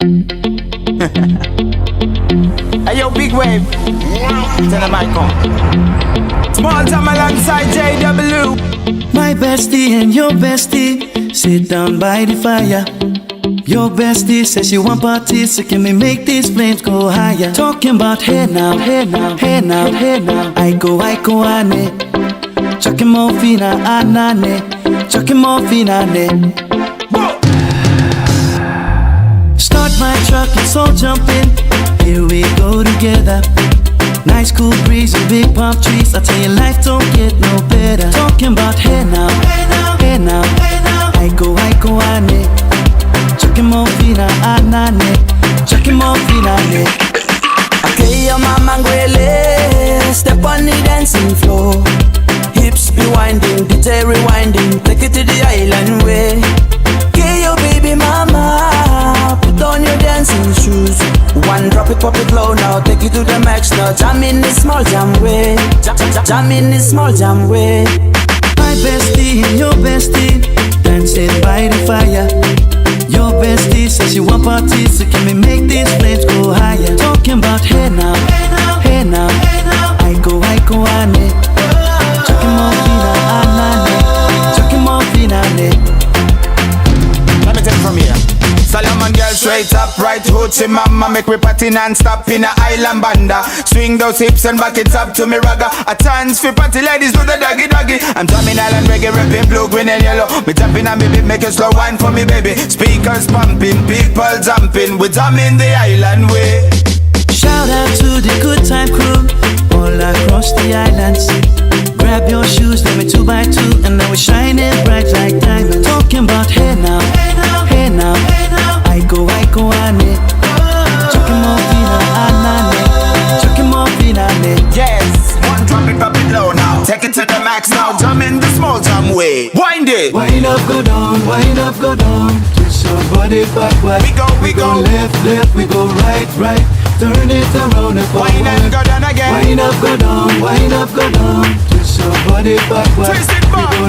Hey yo, big wave. Tell them I come. Small time alongside JW. My bestie and your bestie sit down by the fire. Your bestie says she want parties, so can we make these flames go higher? Talking about hey now, hey now, hey now, hey now. I go ane. Chucking more fina anane. Chucking more fina ne. Start my truck, let's all jump in. Here we go together. Nice cool breeze and big palm trees. I tell you, life don't get no better. Talking about hey now, hey now, hey now, hey now. I go ane. Chucking more fina anane. Chucking more fina ne. Okay, your mama ngwele. Step on the dancing floor. Hips be winding, DJ rewinding. Take it to the island way. Okay, your baby mama. Put on your dancing shoes. One drop it, pop it low now. Take it to the max now. Jam in this small jam way. Jam in this small jam way. My bestie and your bestie dancing by the fire. Your bestie says she want parties, so can we make these flames go higher? Talking about hey now, hey now, hey now, hey now. I go ane. Chucking more fina anane. Chucking more fina ne. Let me take it from here. Solomon girl straight up, right hoochie mama. Make we party non-stop in a island banda. Swing those hips and back it up to me ragga. A chance for party ladies do the doggy doggy. I'm drumming island reggae, rapping blue, green and yellow. Me jumping on me beat, make a slow wine for me baby. Speakers pumping, people jumping. We drumming the island way. Shout out to the good time crew all across the islands. Grab your shoes, let me 2x2, and now we're shining bright like diamonds. Talking about hey now, hey now, hey now, hey now. I go ane. Chucking more fina anane. Chucking more fina ne. Yes, one drop it, pop it low now. Take it to the max now. Jump in the small jam way. Wind it. Wind up, go down, wind up, go down. Twist your body backward. We go left, we go right. Turn it around and forward. Wind and go down again. Wind up, go down, wind up, go down. Twist your body backward. Twist it back. We go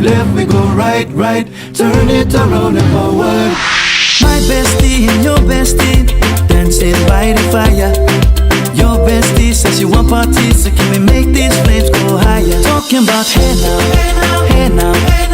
left, we go right. Turn it around and forward. My bestie and your bestie dancing by the fire. Your bestie says she want parties, so can we make these flames go higher? Talking about hey now, hey now, hey now, hey